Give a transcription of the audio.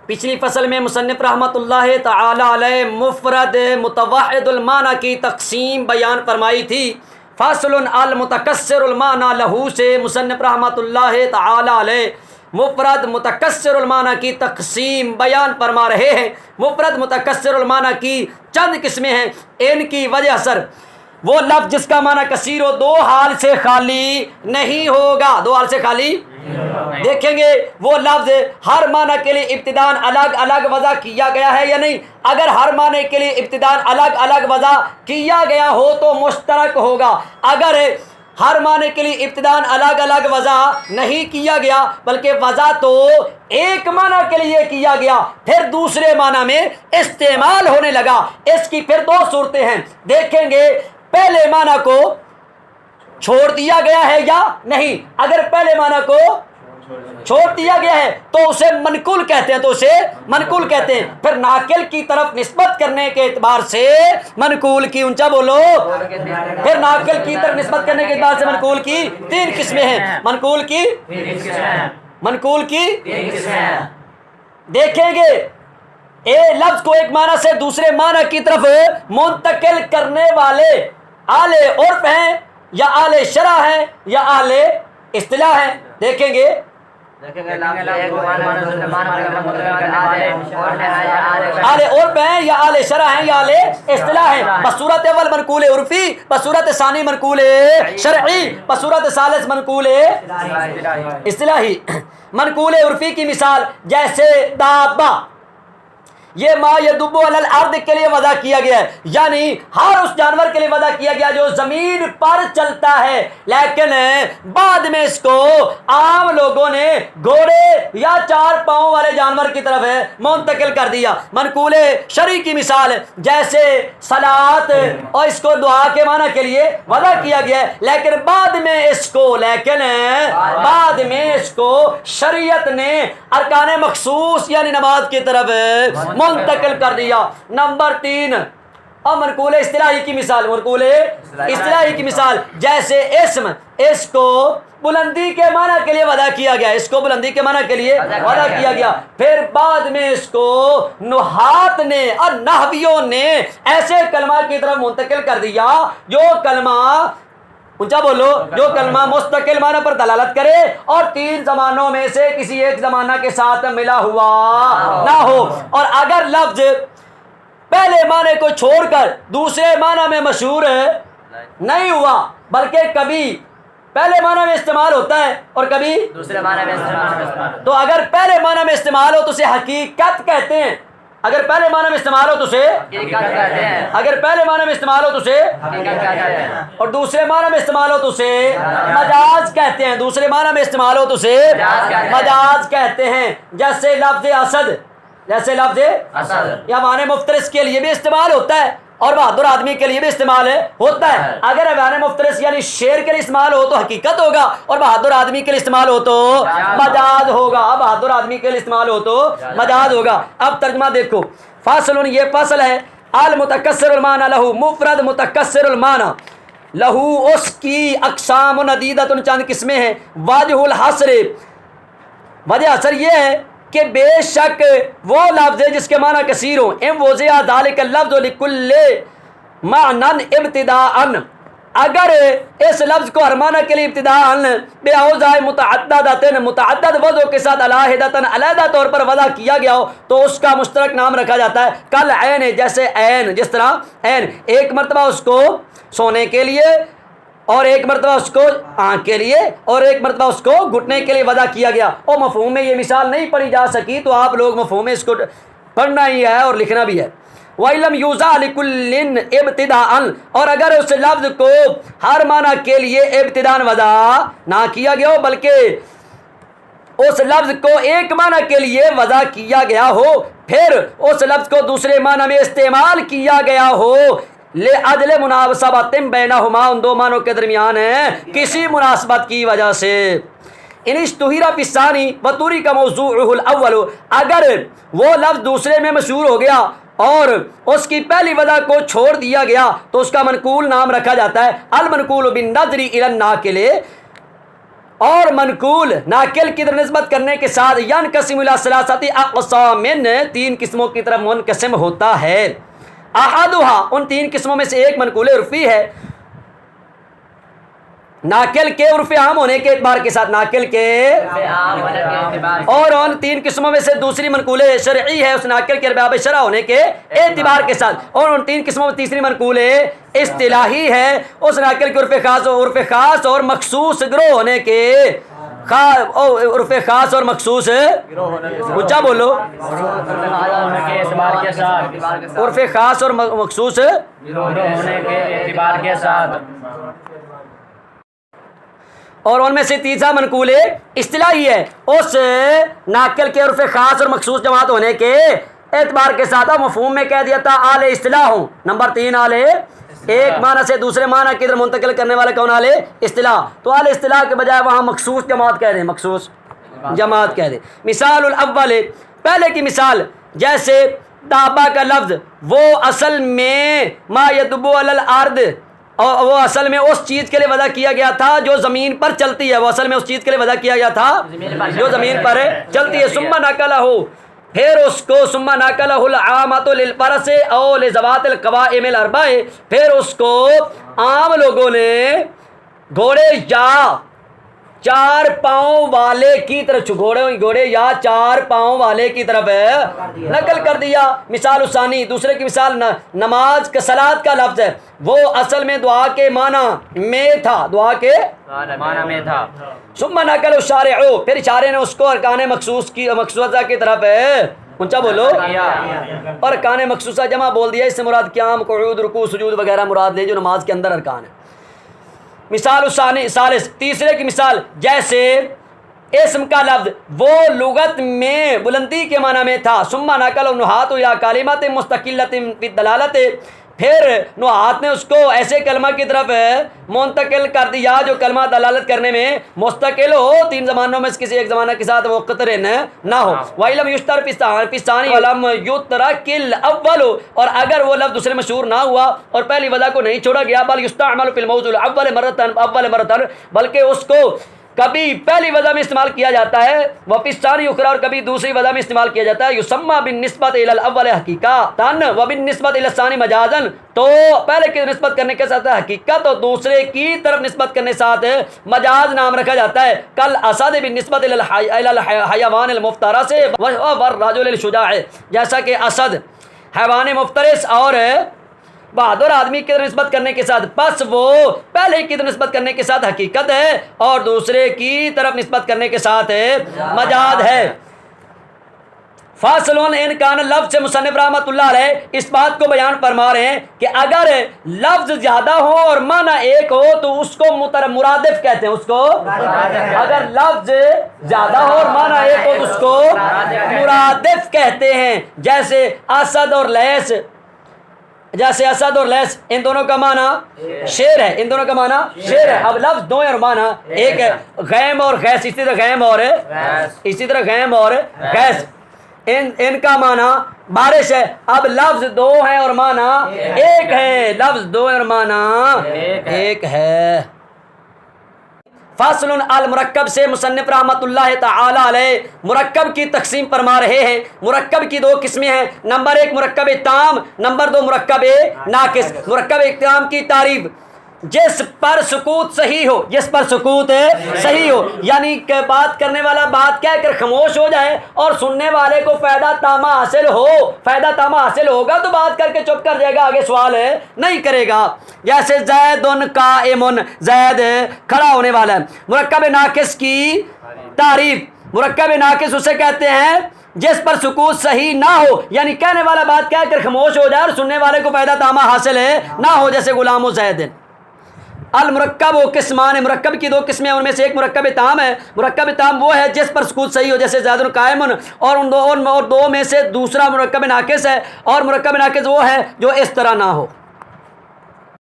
پچھلی فصل میں مصنف رحمۃ اللہ تعالی علیہ مفرد متوحد المعنی کی تقسیم بیان فرمائی تھی۔ فصل المتکثر المعنی لہو سے مصنف رحمۃ اللہ تعالی علیہ مفرد متکثر المعنی کی تقسیم بیان فرما رہے ہیں۔ مفرد متکثر المعنی کی چند قسمیں ہیں، ان کی وجہ سر وہ لفظ جس کا معنی کثیر ہو دو حال سے خالی نہیں ہوگا، دو حال سے خالی دیکھیں گے وہ لفظ ہر معنی کے لیے ابتداءً الگ الگ وضع کیا گیا ہے یا نہیں۔ اگر ہر معنی کے لیے ابتداءً الگ الگ وضع کیا گیا ہو تو مشترک ہوگا، اگر ہر معنی کے لیے ابتداءً الگ الگ وضع نہیں کیا گیا بلکہ وضع تو ایک معنی کے لیے کیا گیا پھر دوسرے معنی میں استعمال ہونے لگا، اس کی پھر دو صورتیں ہیں، دیکھیں گے پہلے معنی کو چھوڑ دیا گیا ہے یا نہیں۔ اگر پہلے معنی کو چھوڑ دیا گیا ہے تو اسے منقول کہتے ہیں، تو اسے منقول کہتے ہیں۔ پھر ناقل کی طرف نسبت کرنے کے اعتبار سے منقول کی اونچا بولو، پھر ناقل کی طرف نسبت کرنے کے اعتبار سے منقول کی تین قسمیں ہیں، منقول کی دیکھیں گے لفظ کو ایک معنی سے دوسرے معنی کی طرف منتقل کرنے والے اہل عرف ہیں یا اہل شرع ہیں یا اہل اصطلاح ہیں۔ دیکھیں گے اہل عرف ہیں یا اہل شرع ہیں یا اہل اصطلاح ہیں۔ بصورت اول منقول عرفی، بصورت ثانی منقول شرعی، بصورت ثالث منقول اصطلاحی۔ منقول عرفی کی مثال جیسے دابہ، یہ ما یدب علی الارض کے لیے وضع کیا گیا ہے، یعنی ہر اس جانور کے لیے وضع کیا گیا جو زمین پر چلتا ہے، لیکن بعد میں اس کو عام لوگوں نے گھوڑے یا چار پاؤں والے جانور کی طرف منتقل کر دیا۔ منقول شرعی کی مثال جیسے صلاۃ، اور اس کو دعا کے معنی کے لیے وضع کیا گیا ہے، لیکن بعد میں اس کو شریعت نے ارکان مخصوص یعنی نماز کی طرف منتقل کر دیا۔ نمبر 3 اور منقول اصطلاحی کی مثال، منقول اصطلاحی کی مثال جیسے اسم، اس کو بلندی کے معنی کے لیے وضع کیا گیا، اس کو بلندی کے معنی کے لیے وضع کیا گیا، پھر بعد میں اس کو نحات نے اور نحویوں نے ایسے کلمہ کی طرف منتقل کر دیا جو کلمہ اونچا بولو، جو کلمہ مستقل معنی پر دلالت کرے اور تین زمانوں میں سے کسی ایک زمانہ کے ساتھ ملا ہوا نہ ہو، اور اگر لفظ پہلے معنی کو چھوڑ کر دوسرے معنی میں مشہور نہیں ہوا بلکہ کبھی پہلے معنی میں استعمال ہوتا ہے اور کبھی دوسرے معنی میں استعمال، تو اگر پہلے معنی میں استعمال ہو تو اسے حقیقت کہتے ہیں، اگر پہلے معنی میں استعمال ہو تو اسے اگر پہلے معنی میں استعمال ہو تو اسے اور دوسرے معنی میں استعمال ہو تو اسے مجاز کہتے ہیں، دوسرے معنی میں استعمال ہو تو اسے مجاز کہتے ہیں۔ جیسے لفظ اسد یا معنی مفترس کے لیے بھی استعمال ہوتا ہے اور بہادر آدمی کے لیے بھی استعمال ہوتا ہے۔ اگر معنی مفترس یعنی شیر کے لیے استعمال ہو تو حقیقت ہوگا اور بہادر آدمی کے لیے استعمال ہو تو مجاز ہوگا، بہادر آدمی کے لیے استعمال ہو تو مجاز ہوگا۔ اب ترجمہ دیکھو، فاصل، یہ فصل ہے المتکثر المعنی لہو، مفرد متکثر المعنی لہو، اس کی اقسام و ندیدت چند قسمیں ہیں۔ واجہ الحصر، وجہ حصر یہ ہے کہ بے شک وہ لفظ ہے جس کے معنی کثیر ہوں، ام وضع ذالک اللفظ لکل معنی ابتداءً، اگر اس لفظ کو ہر معنی کے لیے ابتداءً بأوضاع متعدد وضع کے ساتھ علیحدہ طور پر وضع کیا گیا ہو تو اس کا مشترک نام رکھا جاتا ہے۔ کل عین، جیسے عین، جس طرح عین ایک مرتبہ اس کو سونے کے لیے اور ایک مرتبہ اس کو آنکھ کے لیے اور ایک مرتبہ اس کو گھٹنے کے لیے وضع کیا گیا، اور مفہوم میں یہ مثال نہیں پڑھی جا سکی تو آپ لوگ مفہوم میں اس کو پڑھنا ہی ہے اور لکھنا بھی ہے۔ وَإِلَّمْ يُوضَعْ لِكُلٍّ ابْتِدَاءً، اور اگر اس لفظ کو ہر معنی کے لیے ابتداءً وضع نہ کیا گیا ہو بلکہ اس لفظ کو ایک معنی کے لیے وضع کیا گیا ہو پھر اس لفظ کو دوسرے معنی میں استعمال کیا گیا ہو لِعَدْلِ مُنَاسَبَةٍ بَيْنَهُمَا، ان دو معنوں کے درمیان کسی مناسبت کی وجہ سے۔ ان اشتہر فی الثانی وترک موضوعہ الاول، اگر وہ لفظ دوسرے میں مشہور ہو گیا اور اس کی پہلی وجہ کو چھوڑ دیا گیا تو اس کا منقول نام رکھا جاتا ہے المنقول بالنظر الی الناقل، اور منقول ناقل کی طرف نسبت کرنے کے ساتھ ینقسم الی ثلاثۃ اقسام، 3 قسموں کی طرف منقسم ہوتا ہے۔ احدھا، ان 3 قسموں میں سے ایک منقول عرفی ہے، ناقل کے عرف عام ہونے کے اعتبار کے ساتھ، ناقل کے، اور ان 3 قسموں میں سے دوسری منقول شرعی ہے، اس ناقل کے ارباب شرع ہونے کے اعتبار کے ساتھ، اور ان 3 قسموں میں تیسری منقول اصطلاحی ہے، اس ناقل کے عرف خاص اور مخصوص گروہ ہونے کے، عرف خاص اور مخصوص، اونچا بولو، عرف خاص اور مخصوص ہونے کے اعتبار کے ساتھ، اور ان میں سے تیسرا منقول اصطلاحی ہے، اس ناقل کے عرف خاص اور مخصوص جماعت ہونے کے اعتبار کے ساتھ۔ مفہوم میں کہہ دیا تھا آل اصطلاح ہوں، نمبر 3 آل، ایک معنی سے دوسرے معنی کی طرف منتقل کرنے والا کون؟ آل اصطلاح۔ تو آل اصطلاح کے بجائے وہاں مخصوص جماعت کہہ دیں، مخصوص جماعت کہہ دیں۔ مثال الاول، پہلے کی مثال، جیسے دابا کا لفظ، وہ اصل میں ما یدب علی الارض، اور وہ اصل میں اس چیز کے لیے وضع کیا گیا تھا جو زمین پر چلتی ہے، وہ اصل میں اس چیز کے لیے وضع کیا گیا تھا جو زمین پر چلتی ہے۔ ثم نقلہ، پھر اس کو ثم نقلہ العامۃ للفرس او لذوات القوائم الاربع، پھر اس کو عام لوگوں نے گھوڑے یا 4 پاؤں والے کی طرف، گھوڑے یا 4 پاؤں والے کی طرف نقل کر دیا۔ مثال ثانی، دوسرے کی مثال، نماز کا صلاۃ کا لفظ ہے، وہ اصل میں دعا کے معنی میں تھا، دعا کے معنی میں تھا۔ ثم نقل الشارع، پھر شارع نے اس کو ارکان مخصوصہ کی طرف، اونچا بولو، اور ارکان مخصوصہ جمع بول دیا، اس سے مراد قیام، قعود، رکوع، سجود وغیرہ مراد لے جو نماز کے اندر ارکان ہے۔ مثال ثالث، تیسرے کی مثال، جیسے اسم کا لفظ، وہ لغت میں بلندی کے معنی میں تھا، ثم نقل النحاة الی کلمۃ مستقلۃ فی الدلالۃ، پھر نحات نے اس کو ایسے کلمہ کی طرف منتقل کر دیا جو کلمہ دلالت کرنے میں مستقل ہو، 3 زمانوں میں سے کسی ایک زمانہ کے ساتھ وہ قطرن نہ ہو۔ وَإِلَمْ يُشْتَرْ فِي الثَّانِي وَلَمْ يُتْرَكِ الْأَوَّلُ، اور اگر وہ لفظ دوسرے مشہور نہ ہوا اور پہلی وضع کو نہیں چھوڑا گیا، بل يُسْتَعْمَلُ فِي الْمَوْضُوعِ أَوَّلَ مَرَّةً، بلکہ اس کو کبھی پہلی وضع میں استعمال کیا جاتا ہے، وفی الثانی اخری، اور کبھی دوسری وضع میں استعمال کیا جاتا ہے، یسمى بالنسبۃ الی الاول حقیقۃ وبالنسبۃ الی الثانی مجازا، تو پہلے کی نسبت کرنے کے ساتھ حقیقت اور دوسرے کی طرف نسبت کرنے ساتھ مجاز نام رکھا جاتا ہے، کل اسد بالنسبۃ الی الحیوان المفترس والرجل الشجاع، جیسا کہ اسد حیوان مفترس اور بہادر آدمی کی طرف نسبت کرنے کے ساتھ، پس وہ پہلے کی طرف نسبت کرنے کے ساتھ حقیقت ہے اور دوسرے کی طرف نسبت کرنے کے ساتھ مجاز ہے۔ فاصل ان کان لفظ سے مصنف رحمۃ اللہ علیہ اس بات کو بیان فرما رہے ہیں کہ اگر لفظ زیادہ ہو اور معنی ایک ہو تو اس کو مرادف کہتے ہیں، اس کو اگر لفظ زیادہ ہو اور معنی ایک ہو تو اس کو مرادف کہتے ہیں، جیسے اسد اور لیس، جیسے اسد اور لیس، ان دونوں کا معنی شیر ہے، ان دونوں کا معنی شیر ہے۔ اب لفظ دو ہیں اور معنی ایک ہے، غیم اور غیث، اسی طرح غیم اور غیث، ان کا معنی بارش ہے۔ اب لفظ دو ہیں اور معنی ایک ہے، لفظ دو ہیں اور معنی ایک ہے۔ فاصل المرکب سے مصنف رحمۃ اللہ تعالی علیہ مرکب کی تقسیم فرما رہے ہیں۔ مرکب کی 2 قسمیں ہیں، نمبر 1 مرکب تام، نمبر 2 مرکب ناقص۔ مرکب تام کی تعریف، جس پر سکوت صحیح ہو، جس پر سکوت صحیح ہو، یعنی کہ بات کرنے والا بات کہہ کر خاموش ہو جائے اور سننے والے کو فائدہ تامہ حاصل ہو، فائدہ تامہ حاصل ہوگا تو بات کر کے چپ کر جائے گا، آگے سوال نہیں کرے گا، جیسے زید قائم، زید کھڑا ہونے والا ہے۔ مرکب ناقص کی تعریف، مرکب ناقص اسے کہتے ہیں جس پر سکوت صحیح نہ ہو، یعنی کہنے والا بات کہہ کر خاموش ہو جائے اور سننے والے کو فائدہ تامہ حاصل نہ ہو، جیسے غلام و زید۔ المرکب و قسمان، مرکب کی 2 قسمیں، ان میں سے ایک مرکب تام ہے۔ مرکب تام وہ ہے جس پر سکوت صحیح ہو، جیسے زید قائم، اور ان دو میں سے دوسرا مرکب ناقص ہے، اور مرکب ناقص وہ ہے جو اس طرح نہ ہو۔